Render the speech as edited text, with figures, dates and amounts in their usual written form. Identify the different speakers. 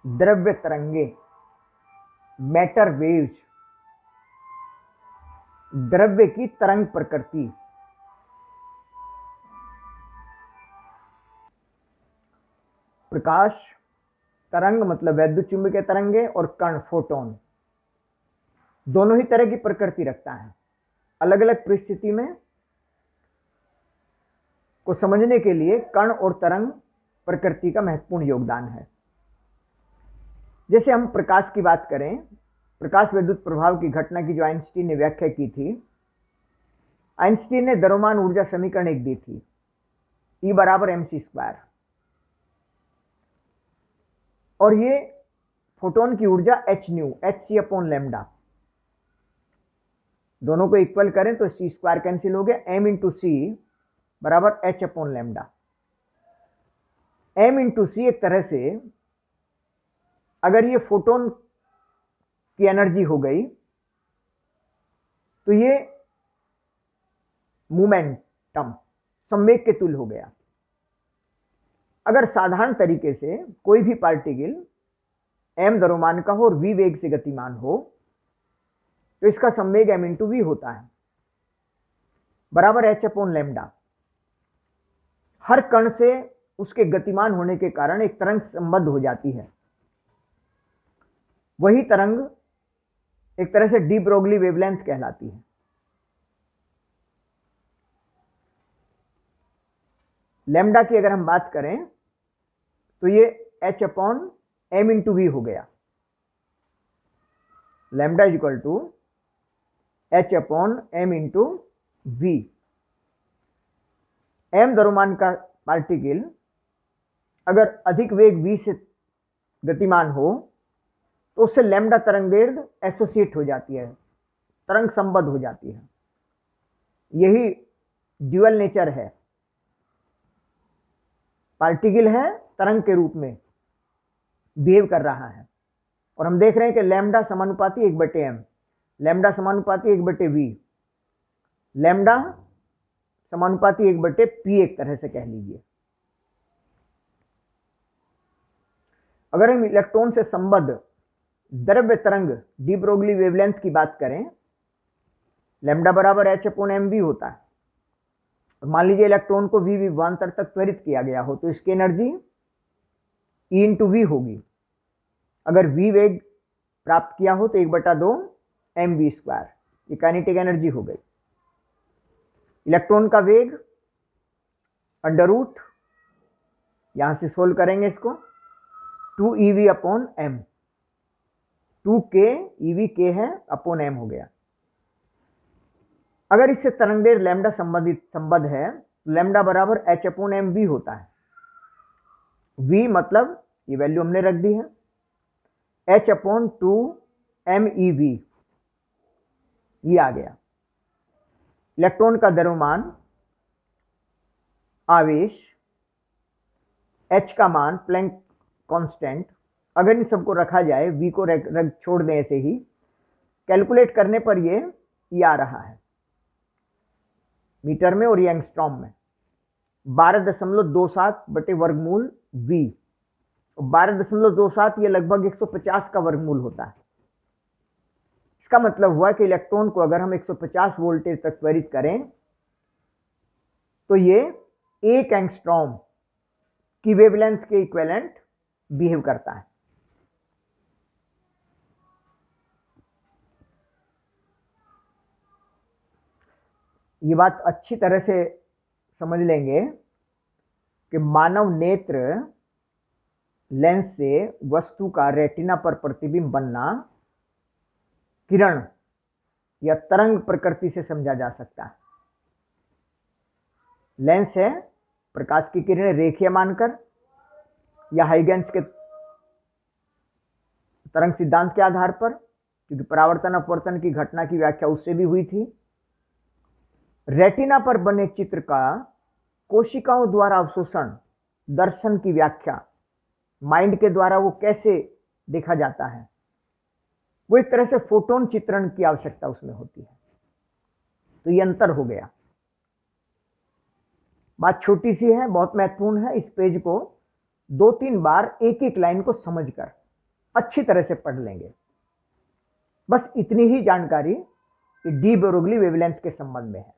Speaker 1: द्रव्य तरंगे, matter waves, द्रव्य की तरंग प्रकृति। प्रकाश तरंग मतलब वैद्युत चुंबकीय तरंगे, और कण फोटोन दोनों ही तरह की प्रकृति रखता है। अलग अलग परिस्थिति में को समझने के लिए कण और तरंग प्रकृति का महत्वपूर्ण योगदान है। जैसे हम प्रकाश की बात करें, प्रकाश विद्युत प्रभाव की घटना की जो आइंस्टीन ने व्याख्या की थी, आइंस्टीन ने द्रव्यमान ऊर्जा समीकरण एक दी थी, E बराबर mc², और ये फोटोन की ऊर्जा hν, hc/λ, दोनों को इक्वल करें तो c² कैंसिल हो गया, m इंटू सी बराबर h/λ। m इंटू सी एक तरह से अगर ये फोटोन की एनर्जी हो गई तो ये मोमेंटम संवेग के तुल्य हो गया। अगर साधारण तरीके से कोई भी पार्टिकल m द्रव्यमान का हो और v वेग से गतिमान हो तो इसका संवेग m इंटू वी होता है, बराबर h/λ। हर कण से उसके गतिमान होने के कारण एक तरंग संबद्ध हो जाती है। वही तरंग एक तरह से डी ब्रोगली वेवलेंथ कहलाती है। लैम्डा की अगर हम बात करें तो ये h/m इंटू वी हो गया। Lambda is equal to h/m into V. m द्रव्यमान का पार्टिकल अगर अधिक वेग v से गतिमान हो तो उससे लैम्डा तरंगदैर्घ्य एसोसिएट हो जाती है, तरंग संबद्ध हो जाती है। यही ड्यूअल नेचर है, पार्टिकल है तरंग के रूप में बिहेव कर रहा है, और हम देख रहे हैं कि लैम्डा समानुपाती 1/m, लैम्डा समानुपाती 1/v, लैम्डा समानुपाती 1/p एक तरह से कह लीजिए। अगर हम इलेक्ट्रॉन से संबद्ध द्रव्य तरंग डी ब्रोगली वेवलेंथ की बात करें, लैम्डा बराबर h/mv होता है। मान लीजिए इलेक्ट्रॉन को v विभवांतर तक त्वरित किया गया हो तो इसकी एनर्जी E इंटू वी होगी। अगर v वेग प्राप्त किया हो तो 1/2 mv², ये काइनेटिक एनर्जी हो गई। इलेक्ट्रॉन का वेग अंडर रूट, यहां से सोल्व करेंगे इसको, 2ev/m, 2k, ev k है, अपॉन m हो गया। अगर इससे तरंगदैर्घ्य लैम्डा संबद्ध है तो लैम्डा बराबर h/mv होता है। v मतलब ये वैल्यू हमने रख दी है, h/2mev, ये आ गया। इलेक्ट्रॉन का द्रव्यमान, आवेश, h का मान, प्लैंक कांस्टेंट, अगर इन सबको रखा जाए, v को छोड़ दें ऐसे ही, कैलकुलेट करने पर ये आ रहा है मीटर में और ये एंगस्ट्रॉम में, 12.27/वर्गमूल v। 12.27 ये लगभग 150 का वर्गमूल होता है। इसका मतलब हुआ कि इलेक्ट्रॉन को अगर हम 150 वोल्टेज तक त्वरित करें तो ये 1 एंगस्ट्रॉम की वेवलेंथ के इक्विवेलेंट बिहेव करता है। ये बात अच्छी तरह से समझ लेंगे कि मानव नेत्र लेंस से वस्तु का रेटिना पर प्रतिबिंब बनना किरण या तरंग प्रकृति से समझा जा सकता है। लेंस है प्रकाश की किरणें रेखीय मानकर या हाइगेंस के तरंग सिद्धांत के आधार पर, क्योंकि परावर्तन अपवर्तन की घटना की व्याख्या उससे भी हुई थी। रेटिना पर बने चित्र का कोशिकाओं द्वारा अवशोषण, दर्शन की व्याख्या, माइंड के द्वारा वो कैसे देखा जाता है, वो एक तरह से फोटोन चित्रण की आवश्यकता उसमें होती है। तो ये अंतर हो गया। बात छोटी सी है, बहुत महत्वपूर्ण है। इस पेज को 2-3 बार एक एक लाइन को समझकर अच्छी तरह से पढ़ लेंगे। बस इतनी ही जानकारी डी ब्रोगली वेवलेंथ के संबंध में है।